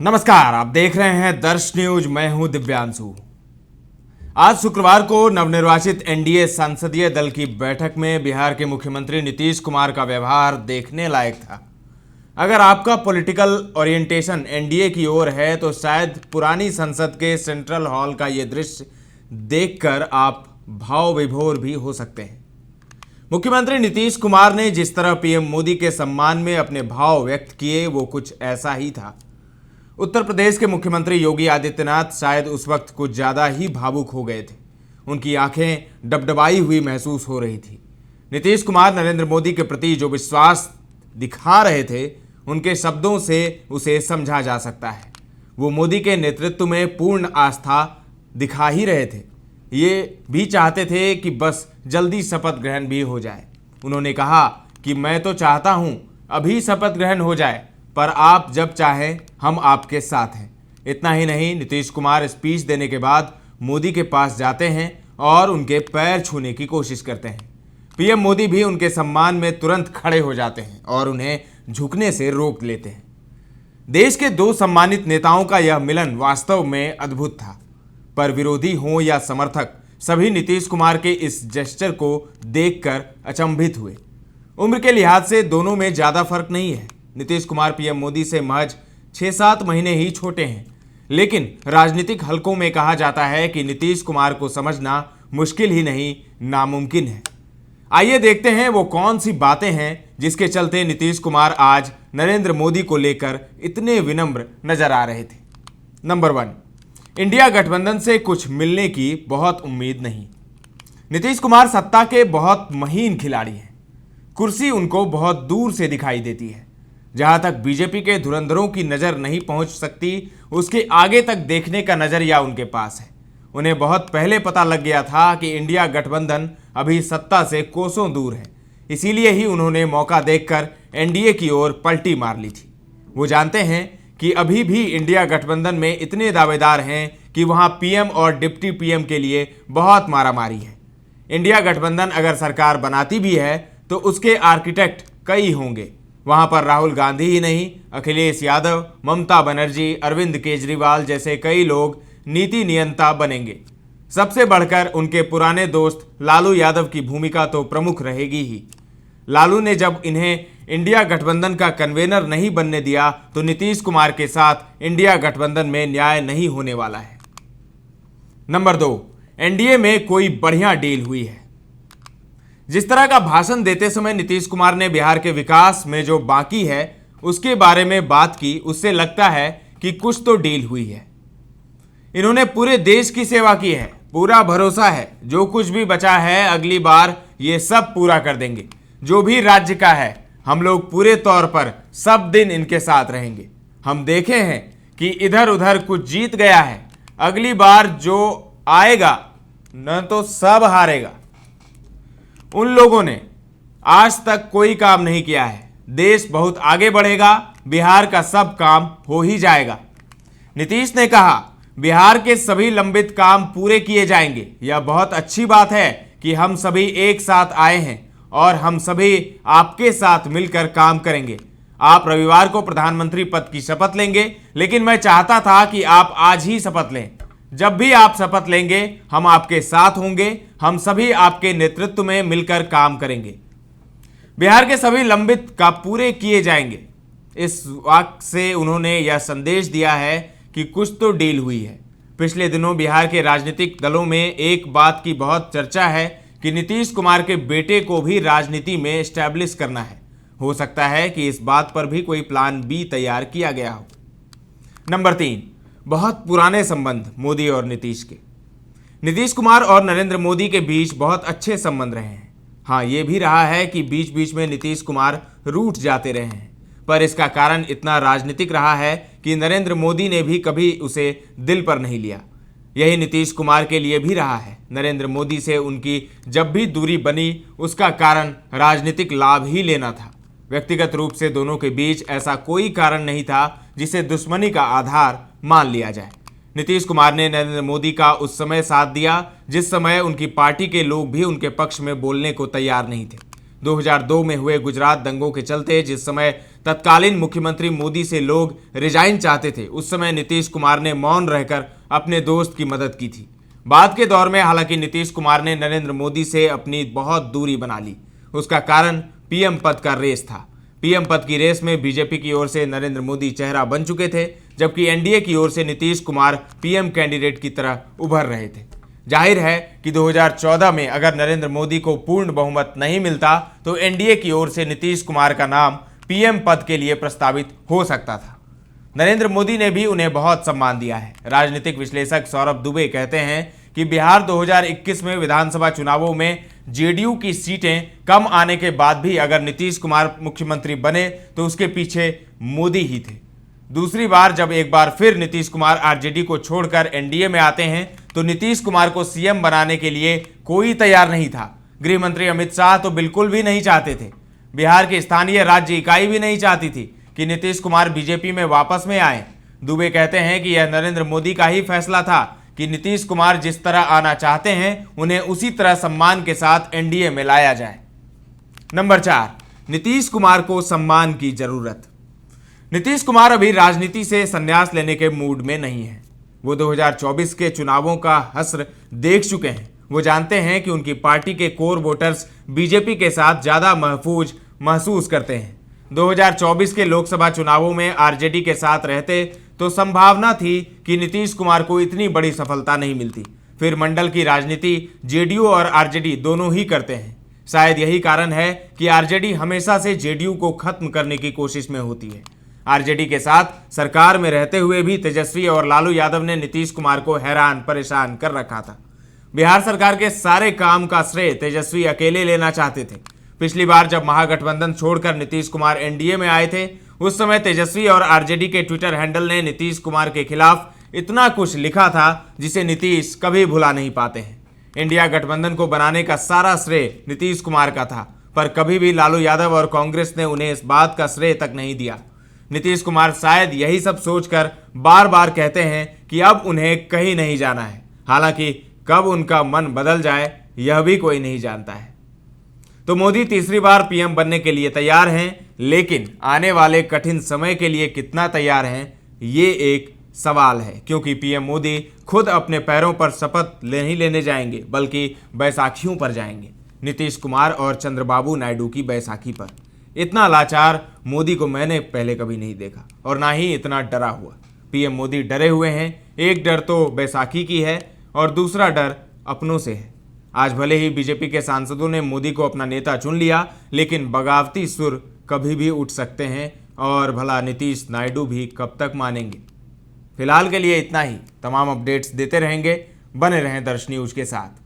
नमस्कार, आप देख रहे हैं दर्श न्यूज। मैं हूं दिव्यांशु। आज शुक्रवार को नवनिर्वाचित एनडीए संसदीय दल की बैठक में बिहार के मुख्यमंत्री नीतीश कुमार का व्यवहार देखने लायक था। अगर आपका पॉलिटिकल ओरिएंटेशन एनडीए की ओर है तो शायद पुरानी संसद के सेंट्रल हॉल का ये दृश्य देखकर आप भाव विभोर भी हो सकते हैं। मुख्यमंत्री नीतीश कुमार ने जिस तरह पीएम मोदी के सम्मान में अपने भाव व्यक्त किए वो कुछ ऐसा ही था। उत्तर प्रदेश के मुख्यमंत्री योगी आदित्यनाथ शायद उस वक्त कुछ ज़्यादा ही भावुक हो गए थे। उनकी आंखें डबडबाई हुई महसूस हो रही थी। नीतीश कुमार नरेंद्र मोदी के प्रति जो विश्वास दिखा रहे थे, उनके शब्दों से उसे समझा जा सकता है। वो मोदी के नेतृत्व में पूर्ण आस्था दिखा ही रहे थे। ये भी चाहते थे कि बस जल्दी शपथ ग्रहण भी हो जाए। उन्होंने कहा कि मैं तो चाहता हूँ अभी शपथ ग्रहण हो जाए, पर आप जब चाहें हम आपके साथ हैं। इतना ही नहीं, नीतीश कुमार स्पीच देने के बाद मोदी के पास जाते हैं और उनके पैर छूने की कोशिश करते हैं। पीएम मोदी भी उनके सम्मान में तुरंत खड़े हो जाते हैं और उन्हें झुकने से रोक लेते हैं। देश के दो सम्मानित नेताओं का यह मिलन वास्तव में अद्भुत था, पर विरोधी हों या समर्थक सभी नीतीश कुमार के इस जेस्चर को देखकर अचंभित हुए। उम्र के लिहाज से दोनों में ज़्यादा फर्क नहीं है। नीतीश कुमार पीएम मोदी से महज 6-7 महीने ही छोटे हैं, लेकिन राजनीतिक हलकों में कहा जाता है कि नीतीश कुमार को समझना मुश्किल ही नहीं, नामुमकिन है। आइए देखते हैं वो कौन सी बातें हैं जिसके चलते नीतीश कुमार आज नरेंद्र मोदी को लेकर इतने विनम्र नजर आ रहे थे। नंबर 1, इंडिया गठबंधन से कुछ मिलने की बहुत उम्मीद नहीं। नीतीश कुमार सत्ता के बहुत महीन खिलाड़ी हैं। कुर्सी उनको बहुत दूर से दिखाई देती है। जहां तक बीजेपी के धुरंधरों की नज़र नहीं पहुंच सकती, उसके आगे तक देखने का नज़रिया उनके पास है। उन्हें बहुत पहले पता लग गया था कि इंडिया गठबंधन अभी सत्ता से कोसों दूर है। इसीलिए ही उन्होंने मौका देखकर एनडीए की ओर पलटी मार ली थी। वो जानते हैं कि अभी भी इंडिया गठबंधन में इतने दावेदार हैं कि वहाँ पीएम और डिप्टी पीएम के लिए बहुत मारामारी है। इंडिया गठबंधन अगर सरकार बनाती भी है तो उसके आर्किटेक्ट कई होंगे। वहां पर राहुल गांधी ही नहीं, अखिलेश यादव, ममता बनर्जी, अरविंद केजरीवाल जैसे कई लोग नीति नियंता बनेंगे। सबसे बढ़कर उनके पुराने दोस्त लालू यादव की भूमिका तो प्रमुख रहेगी ही। लालू ने जब इन्हें इंडिया गठबंधन का कन्वेनर नहीं बनने दिया तो नीतीश कुमार के साथ इंडिया गठबंधन में न्याय नहीं होने वाला है। नंबर 2, एनडीए में कोई बढ़िया डील हुई है। जिस तरह का भाषण देते समय नीतीश कुमार ने बिहार के विकास में जो बाकी है उसके बारे में बात की, उससे लगता है कि कुछ तो डील हुई है। इन्होंने पूरे देश की सेवा की है। पूरा भरोसा है जो कुछ भी बचा है अगली बार ये सब पूरा कर देंगे। जो भी राज्य का है हम लोग पूरे तौर पर सब दिन इनके साथ रहेंगे। हम देखे हैं कि इधर उधर कुछ जीत गया है, अगली बार जो आएगा न तो सब हारेगा। उन लोगों ने आज तक कोई काम नहीं किया है। देश बहुत आगे बढ़ेगा, बिहार का सब काम हो ही जाएगा। नीतीश ने कहा बिहार के सभी लंबित काम पूरे किए जाएंगे। यह बहुत अच्छी बात है कि हम सभी एक साथ आए हैं और हम सभी आपके साथ मिलकर काम करेंगे। आप रविवार को प्रधानमंत्री पद की शपथ लेंगे, लेकिन मैं चाहता था कि आप आज ही शपथ लें। जब भी आप शपथ लेंगे हम आपके साथ होंगे। हम सभी आपके नेतृत्व में मिलकर काम करेंगे। बिहार के सभी लंबित काम पूरे किए जाएंगे। इस वाक्य से उन्होंने यह संदेश दिया है कि कुछ तो डील हुई है। पिछले दिनों बिहार के राजनीतिक दलों में एक बात की बहुत चर्चा है कि नीतीश कुमार के बेटे को भी राजनीति में एस्टैब्लिश करना है। हो सकता है कि इस बात पर भी कोई प्लान बी तैयार किया गया हो। नंबर 3, बहुत पुराने संबंध मोदी और नीतीश के। नीतीश कुमार और नरेंद्र मोदी के बीच बहुत अच्छे संबंध रहे हैं। हाँ, ये भी रहा है कि बीच बीच में नीतीश कुमार रूठ जाते रहे हैं, पर इसका कारण इतना राजनीतिक रहा है कि नरेंद्र मोदी ने भी कभी उसे दिल पर नहीं लिया। यही नीतीश कुमार के लिए भी रहा है। नरेंद्र मोदी से उनकी जब भी दूरी बनी उसका कारण राजनीतिक लाभ ही लेना था। व्यक्तिगत रूप से दोनों के बीच ऐसा कोई कारण नहीं था जिसे दुश्मनी का आधार मान लिया जाए। नीतीश कुमार ने नरेंद्र मोदी का उस समय साथ दिया जिस समय उनकी पार्टी के लोग भी उनके पक्ष में बोलने को तैयार नहीं थे। 2002 में हुए गुजरात दंगों के चलते जिस समय तत्कालीन मुख्यमंत्री मोदी से लोग रिजाइन चाहते थे, उस समय नीतीश कुमार ने मौन रहकर अपने दोस्त की मदद की थी। बाद के दौर में हालांकि नीतीश कुमार ने नरेंद्र मोदी से अपनी बहुत दूरी बना ली। उसका कारण पीएम पद का रेस था। पीएम पद की रेस में बीजेपी की ओर से नरेंद्र मोदी चेहरा बन चुके थे, जबकि एनडीए की ओर से नीतीश कुमार पीएम कैंडिडेट की तरह उभर रहे थे। जाहिर है कि 2014 में अगर नरेंद्र मोदी को पूर्ण बहुमत नहीं मिलता तो एनडीए की ओर से नीतीश कुमार का नाम पीएम पद के लिए प्रस्तावित हो सकता था। नरेंद्र मोदी ने भी उन्हें बहुत सम्मान दिया है। राजनीतिक विश्लेषक सौरभ दुबे कहते हैं कि बिहार 2021 में विधानसभा चुनावों में जेडीयू की सीटें कम आने के बाद भी अगर नीतीश कुमार मुख्यमंत्री बने तो उसके पीछे मोदी ही थे। दूसरी बार जब एक बार फिर नीतीश कुमार आरजेडी को छोड़कर एनडीए में आते हैं तो नीतीश कुमार को सीएम बनाने के लिए कोई तैयार नहीं था। गृह मंत्री अमित शाह तो बिल्कुल भी नहीं चाहते थे। बिहार की स्थानीय राज्य इकाई भी नहीं चाहती थी कि नीतीश कुमार बीजेपी में वापस में आए। दुबे कहते हैं कि यह नरेंद्र मोदी का ही फैसला था कि नीतीश कुमार जिस तरह आना चाहते हैं उन्हें उसी तरह सम्मान के साथ एनडीए में लाया जाए। नंबर 4, नीतीश कुमार को सम्मान की जरूरत। नीतीश कुमार अभी राजनीति से संन्यास लेने के मूड में नहीं है। वो 2024 के चुनावों का हश्र देख चुके हैं। वो जानते हैं कि उनकी पार्टी के कोर वोटर्स बीजेपी के साथ ज्यादा महफूज महसूस करते हैं। 2024 के लोकसभा चुनावों में आरजेडी के साथ रहते तो संभावना थी कि नीतीश कुमार को इतनी बड़ी सफलता नहीं मिलती। फिर मंडल की राजनीति जेडीयू और आरजेडी दोनों ही करते हैं। शायद यही कारण है कि आरजेडी हमेशा से जेडीयू को खत्म करने की कोशिश में होती है। आरजेडी के साथ सरकार में रहते हुए भी तेजस्वी और लालू यादव ने नीतीश कुमार को हैरान परेशान कर रखा था। बिहार सरकार के सारे काम का श्रेय तेजस्वी अकेले लेना चाहते थे। पिछली बार जब महागठबंधन छोड़कर नीतीश कुमार एनडीए में आए थे, उस समय तेजस्वी और आरजेडी के ट्विटर हैंडल ने नीतीश कुमार के खिलाफ इतना कुछ लिखा था जिसे नीतीश कभी भुला नहीं पाते हैं। इंडिया गठबंधन को बनाने का सारा श्रेय नीतीश कुमार का था, पर कभी भी लालू यादव और कांग्रेस ने उन्हें इस बात का श्रेय तक नहीं दिया। नीतीश कुमार शायद यही सब सोचकर बार बार कहते हैं कि अब उन्हें कहीं नहीं जाना है। हालांकि कब उनका मन बदल जाए यह भी कोई नहीं जानता है। तो मोदी तीसरी बार पीएम बनने के लिए तैयार हैं, लेकिन आने वाले कठिन समय के लिए कितना तैयार हैं ये एक सवाल है, क्योंकि पीएम मोदी खुद अपने पैरों पर शपथ नहीं लेने जाएंगे बल्कि बैसाखियों पर जाएंगे। नीतीश कुमार और चंद्रबाबू नायडू की बैसाखी पर। इतना लाचार मोदी को मैंने पहले कभी नहीं देखा और ना ही इतना डरा हुआ। पीएम मोदी डरे हुए हैं। एक डर तो बैसाखी की है और दूसरा डर अपनों से है। आज भले ही बीजेपी के सांसदों ने मोदी को अपना नेता चुन लिया, लेकिन बगावती सुर कभी भी उठ सकते हैं और भला नीतीश नायडू भी कब तक मानेंगे। फिलहाल के लिए इतना ही। तमाम अपडेट्स देते रहेंगे। बने रहें दर्श न्यूज के साथ।